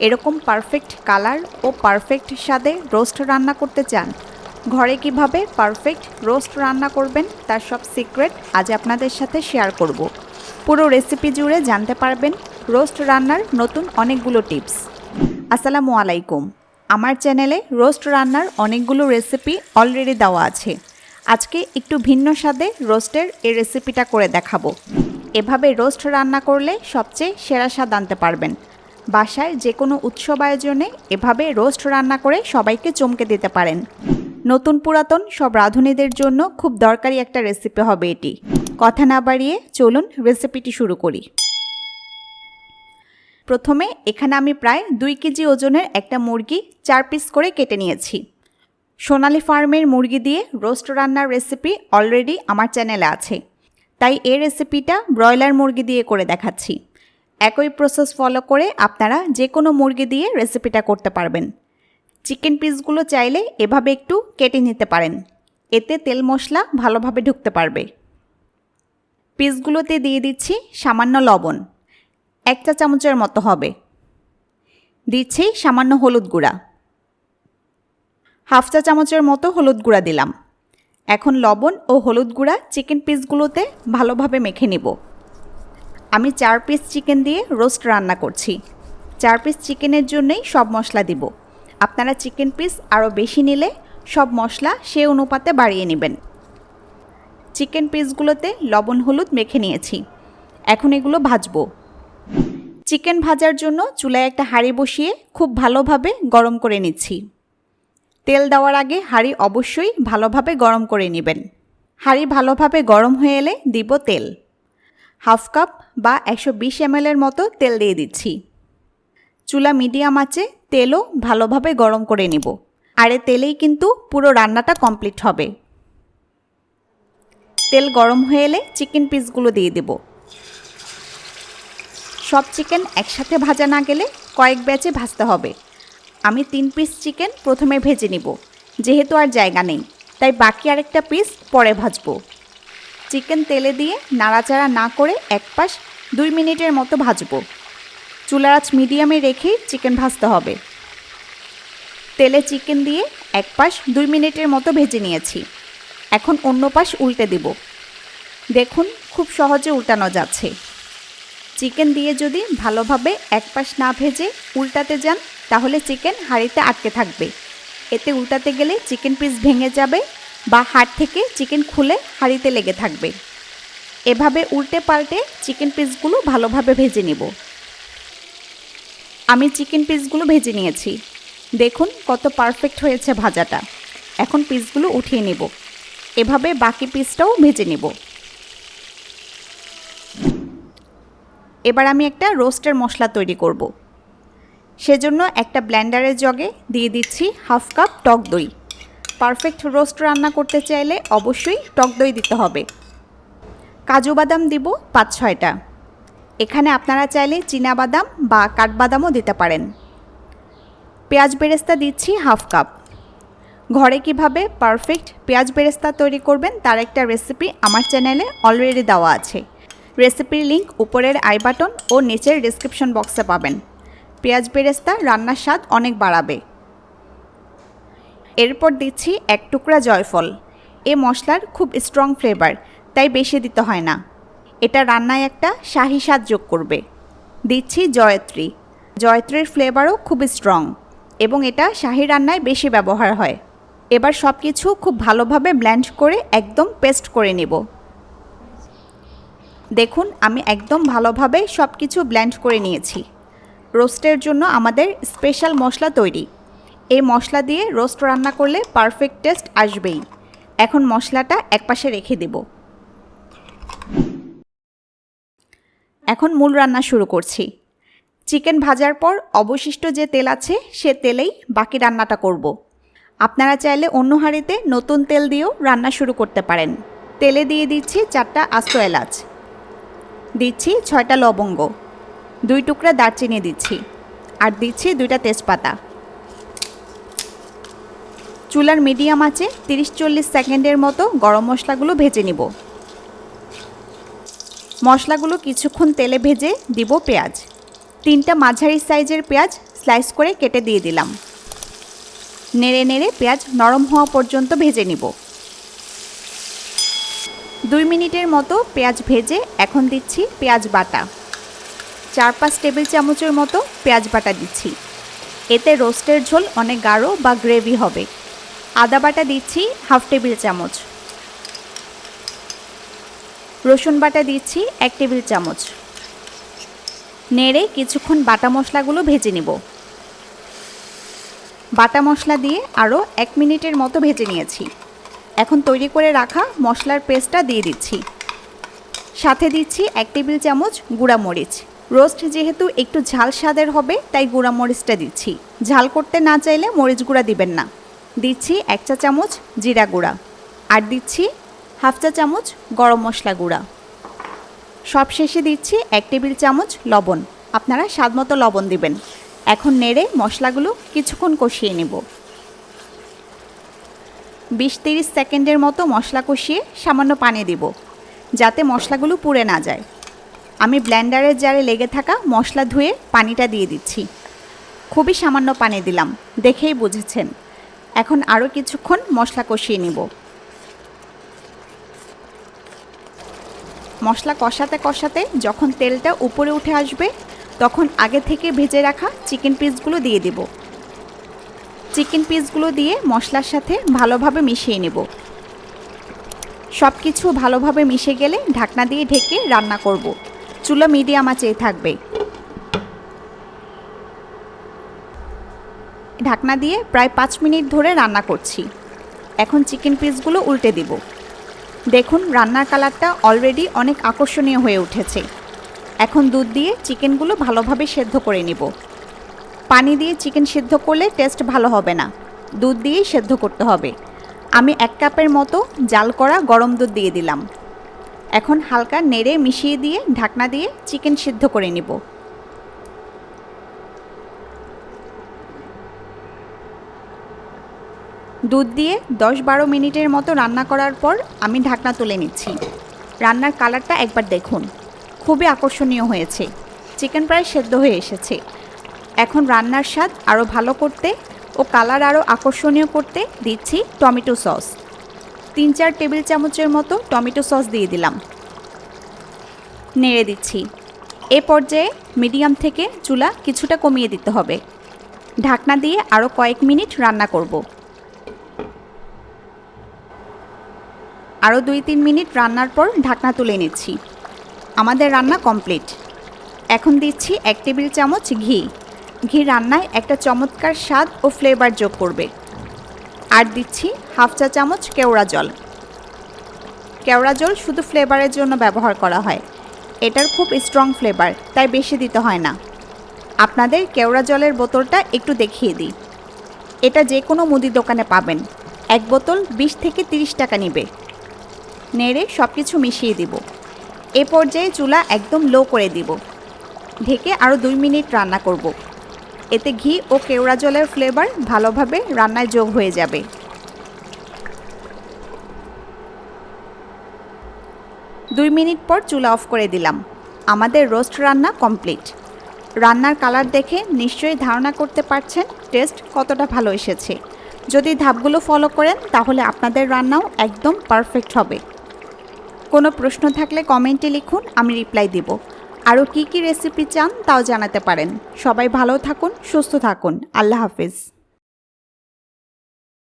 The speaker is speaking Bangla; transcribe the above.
এরকম পারফেক্ট কালার ও পারফেক্ট স্বাদে রোস্ট রান্না করতে চান? ঘরে কিভাবে পারফেক্ট রোস্ট রান্না করবেন তার সব সিক্রেট আজ আপনাদের সাথে শেয়ার করব। পুরো রেসিপি জুড়ে জানতে পারবেন রোস্ট রান্নার নতুন অনেকগুলো টিপস। আসসালামু আলাইকুম। আমার চ্যানেলে রোস্ট রান্নার অনেকগুলো রেসিপি অলরেডি দেওয়া আছে। আজকে একটু ভিন্ন স্বাদে রোস্টের এই রেসিপিটা করে দেখাবো। এভাবে রোস্ট রান্না করলে সবচেয়ে সেরা স্বাদ আনতে পারবেন। বাসায় যে কোনো উৎসব আয়োজনে এভাবে রোস্ট রান্না করে সবাইকে চমকে দিতে পারেন। নতুন পুরাতন সব রাঁধুনিদের জন্য খুব দরকারি একটা রেসিপি হবে এটি। কথা না বাড়িয়ে চলুন রেসিপিটি শুরু করি। প্রথমে এখানে আমি প্রায় 2 কেজি ওজনের একটা মুরগি 4 পিস করে কেটে নিয়েছি। সোনালী ফার্মের মুরগি দিয়ে রোস্ট রান্নার রেসিপি অলরেডি আমার চ্যানেলে আছে, তাই এই রেসিপিটা ব্রয়লার মুরগি দিয়ে করে দেখাচ্ছি। একই প্রসেস ফলো করে আপনারা যে কোনো মুরগি দিয়ে রেসিপিটা করতে পারবেন। চিকেন পিসগুলো চাইলে এভাবে একটু কেটে নিতে পারেন, এতে তেল মশলা ভালোভাবে ঢুকতে পারবে। পিসগুলোতে দিয়ে দিচ্ছি সামান্য লবণ, 1 চা চামচের মতো হবে। দিচ্ছি সামান্য হলুদ গুঁড়া, 1/2 চা চামচের মতো হলুদ গুঁড়া দিলাম। এখন লবণ ও হলুদ গুঁড়া চিকেন পিসগুলোতে ভালোভাবে মেখে নিব। আমি 4 পিস চিকেন দিয়ে রোস্ট রান্না করছি। 4 পিস চিকেনের জন্যই সব মশলা দিব। আপনারা চিকেন পিস আরও বেশি নিলে সব মশলা সে অনুপাতে বাড়িয়ে নেবেন। চিকেন পিসগুলোতে লবণ হলুদ মেখে নিয়েছি। এখন এগুলো ভাজবো। চিকেন ভাজার জন্য চুলায় একটা হাঁড়ি বসিয়ে খুব ভালোভাবে গরম করে নিচ্ছি। তেল দেওয়ার আগে হাঁড়ি অবশ্যই ভালোভাবে গরম করে নেবেন। হাঁড়ি ভালোভাবে গরম হয়ে এলে দিব তেল। 1/2 কাপ বা 120 ml এর মতো তেল দিয়ে দিচ্ছি। চুলা মিডিয়াম আঁচে তেলও ভালোভাবে গরম করে নেব। আর এই তেলেই কিন্তু পুরো রান্নাটা কমপ্লিট হবে। তেল গরম হয়ে এলে চিকেন পিসগুলো দিয়ে দেব। সব চিকেন একসাথে ভাজা না গেলে কয়েক ব্যাচে ভাজতে হবে। আমি 3 পিস চিকেন প্রথমে ভেজে নিব, যেহেতু আর জায়গা নেই, তাই বাকি আরেকটা পিস পরে ভাজবো। চিকেন তেলে দিয়ে নাড়াচাড়া না করে এক পাশ 2 মিনিটের মতো ভাজবো। চুলার আঁচ মিডিয়ামে রেখেই চিকেন ভাজতে হবে। তেলে চিকেন দিয়ে এক পাশ 2 মিনিটের মতো ভেজে নিয়েছি। এখন অন্য পাশ উল্টে দিব। দেখুন খুব সহজে উল্টানো যাচ্ছে। চিকেন দিয়ে যদি ভালোভাবে এক পাশ না ভেজে উল্টাতে যান তাহলে চিকেন হাঁড়িতে আটকে থাকবে। এতে উল্টাতে গেলে চিকেন পিস ভেঙে যাবে বা হাড় থেকে চিকেন খুলে হাঁড়িতে লেগে থাকবে। এভাবে উল্টে পাল্টে চিকেন পিসগুলো ভালোভাবে ভেজে নেব। আমি চিকেন পিসগুলো ভেজে নিয়েছি। দেখুন কত পারফেক্ট হয়েছে ভাজাটা। এখন পিসগুলো উঠিয়ে নেব। এভাবে বাকি পিসটাও ভেজে নেব। এবার আমি একটা রোস্টের মশলা তৈরি করব। সেজন্য একটা ব্লেন্ডারের জগে দিয়ে দিচ্ছি 1/2 কাপ টক দই। পারফেক্ট রোস্ট রান্না করতে চাইলে অবশ্যই টক দই দিতে হবে। কাজু বাদাম দিব 5-6টা। এখানে আপনারা চাইলে চীনা বাদাম বা কাঠবাদামও দিতে পারেন। পেঁয়াজ বেরেস্তা দিচ্ছি 1/2 কাপ। ঘরে কিভাবে পারফেক্ট পেঁয়াজ বেরেস্তা তৈরি করবেন তার একটা রেসিপি আমার চ্যানেলে অলরেডি দেওয়া আছে। রেসিপির লিংক উপরের আই বাটন ও নিচের ডেসক্রিপশন বক্সে পাবেন। পেঁয়াজ বেরেস্তা রান্নার স্বাদ অনেক বাড়াবে। এরপর দিচ্ছি 1 টুকরা জয়ফল। এ মশলার খুব স্ট্রং ফ্লেভার, তাই বেশি দিতে হয় না। এটা রান্নায় একটা শাহি স্বাদ যোগ করবে। দিচ্ছি জয়ত্রী। জয়ত্রীর ফ্লেভারও খুব স্ট্রং এবং এটা শাহি রান্নায় বেশি ব্যবহার হয়। এবার সব কিছু খুব ভালোভাবে ব্লেন্ড করে একদম পেস্ট করে নেব। দেখুন আমি একদম ভালোভাবে সব কিছু ব্লেন্ড করে নিয়েছি। রোস্টের জন্য আমাদের স্পেশাল মশলা তৈরি। এই মশলা দিয়ে রোস্ট রান্না করলে পারফেক্ট টেস্ট আসবেই। এখন মশলাটা একপাশে রেখে দেব। এখন মূল রান্না শুরু করছি। চিকেন ভাজার পর অবশিষ্ট যে তেল আছে সে তেলেই বাকি রান্নাটা করব। আপনারা চাইলে অন্য হাঁড়িতে নতুন তেল দিয়েও রান্না শুরু করতে পারেন। তেলে দিয়ে দিচ্ছি 4টা আস্ত এলাচ, দিচ্ছি 6টা লবঙ্গ, 2 টুকরা দারচিনি দিচ্ছি, আর দিচ্ছি 2টা তেজপাতা। চুলার মিডিয়াম আঁচে 30-40 সেকেন্ডের মতো গরম মশলাগুলো ভেজে নিব। মশলাগুলো কিছুক্ষণ তেলে ভেজে দিব পেঁয়াজ। 3টা মাঝারি সাইজের পেঁয়াজ স্লাইস করে কেটে দিয়ে দিলাম। নেড়ে নেড়ে পেঁয়াজ নরম হওয়া পর্যন্ত ভেজে নিব। 2 মিনিটের মতো পেঁয়াজ ভেজে এখন দিচ্ছি পেঁয়াজ বাটা। 4-5 টেবিল চামচের মতো পেঁয়াজ বাটা দিচ্ছি। এতে রোস্টের ঝোল অনেক গাঢ় বা গ্রেভি হবে। আদা বাটা দিচ্ছি 1/2 টেবিল চামচ। রসুন বাটা দিচ্ছি 1 টেবিল চামচ। নেড়ে কিছুক্ষণ বাটা মশলাগুলো ভেজে নিব। বাটা মশলা দিয়ে আরও 1 মিনিটের মতো ভেজে নিয়েছি। এখন তৈরি করে রাখা মশলার পেস্টটা দিয়ে দিচ্ছি। সাথে দিচ্ছি 1 টেবিল চামচ গুঁড়া মরিচ। রোস্ট যেহেতু একটু ঝাল স্বাদের হবে তাই গুঁড়া মরিচটা দিচ্ছি। ঝাল করতে না চাইলে মরিচ গুঁড়া দিবেন না। দিচ্ছি 1 চা চামচ জিরা গুঁড়া আর দিচ্ছি 1/2 চা চামচ গরম মশলা গুঁড়া। সব শেষে দিচ্ছি 1 টেবিল চামচ লবণ। আপনারা স্বাদমতো লবণ দিবেন। এখন নেড়ে মশলাগুলো কিছুক্ষণ কষিয়ে নেব। 20-30 সেকেন্ডের মতো মশলা কষিয়ে সামান্য পানি দিব, যাতে মশলাগুলো পুড়ে না যায়। আমি ব্লেন্ডারের জারে লেগে থাকা মশলা ধুয়ে পানিটা দিয়ে দিচ্ছি। খুবই সামান্য পানি দিলাম, দেখেই বুঝেছেন। এখন আরও কিছুক্ষণ মশলা কষিয়ে নিব। মশলা কষাতে কষাতে যখন তেলটা উপরে উঠে আসবে তখন আগে থেকে ভেজে রাখা চিকেন পিসগুলো দিয়ে দেব। চিকেন পিসগুলো দিয়ে মশলার সাথে ভালোভাবে মিশিয়ে নেব। সব কিছু ভালোভাবে মিশে গেলে ঢাকনা দিয়ে ঢেকে রান্না করব। চুলা মিডিয়াম আঁচেই থাকবে। ঢাকনা দিয়ে প্রায় 5 মিনিট ধরে রান্না করছি। এখন চিকেন পিসগুলো উল্টে দিব। দেখুন রান্নার কালারটা অলরেডি অনেক আকর্ষণীয় হয়ে উঠেছে। এখন দুধ দিয়ে চিকেনগুলো ভালোভাবে সেদ্ধ করে নেব। পানি দিয়ে চিকেন সেদ্ধ করলে টেস্ট ভালো হবে না, দুধ দিয়েই সেদ্ধ করতে হবে। আমি 1 কাপের মতো জাল করা গরম দুধ দিয়ে দিলাম। এখন হালকা নেড়ে মিশিয়ে দিয়ে ঢাকনা দিয়ে চিকেন সিদ্ধ করে নেব। দুধ দিয়ে 10-12 মিনিটের মতো রান্না করার পর আমি ঢাকনা তুলে নিচ্ছি। রান্নার কালারটা একবার দেখুন, খুবই আকর্ষণীয় হয়েছে। চিকেন প্রায় সেদ্ধ হয়ে এসেছে। এখন রান্নার স্বাদ আরও ভালো করতে ও কালার আরও আকর্ষণীয় করতে দিচ্ছি টমেটো সস। 3-4 টেবিল চামচের মতো টমেটো সস দিয়ে দিলাম। নেড়ে দিচ্ছি। এ পর্যায়ে মিডিয়াম থেকে চুলা কিছুটা কমিয়ে দিতে হবে। ঢাকনা দিয়ে আরও কয়েক মিনিট রান্না করব। আরও 2-3 মিনিট রান্নার পর ঢাকনা তুলে নিচ্ছি। আমাদের রান্না কমপ্লিট। এখন দিচ্ছি 1 টেবিল চামচ ঘি। ঘি রান্নায় একটা চমৎকার স্বাদ ও ফ্লেভার যোগ করবে। আর দিচ্ছি 1/2 চা চামচ কেওড়া জল। কেওড়া জল শুধু ফ্লেভারের জন্য ব্যবহার করা হয়। এটার খুব স্ট্রং ফ্লেভার, তাই বেশি দিতে হয় না। আপনাদের কেওড়া জলের বোতলটা একটু দেখিয়ে দিই। এটা যে কোনো মুদি দোকানে পাবেন। 1 বোতল 20 থেকে 30 টাকা নেবে। নেড়ে সব কিছু মিশিয়ে দিব। এ পর্যায়ে চুলা একদম লো করে দিব। ঢেকে আরও 2 মিনিট রান্না করব। এতে ঘি ও কেওড়া জলের ফ্লেভার ভালোভাবে রান্নায় যোগ হয়ে যাবে। 2 মিনিট পর চুলা অফ করে দিলাম। আমাদের রোস্ট রান্না কমপ্লিট। রান্নার কালার দেখে নিশ্চয়ই ধারণা করতে পারছেন টেস্ট কতটা ভালো এসেছে। যদি ধাপগুলো ফলো করেন তাহলে আপনাদের রান্নাও একদম পারফেক্ট হবে। কোনো প্রশ্ন থাকলে কমেন্টে লিখুন, আমি রিপ্লাই দিব। আরও কী কী রেসিপি চান তাও জানাতে পারেন। সবাই ভালো থাকুন, সুস্থ থাকুন। আল্লাহ হাফিজ।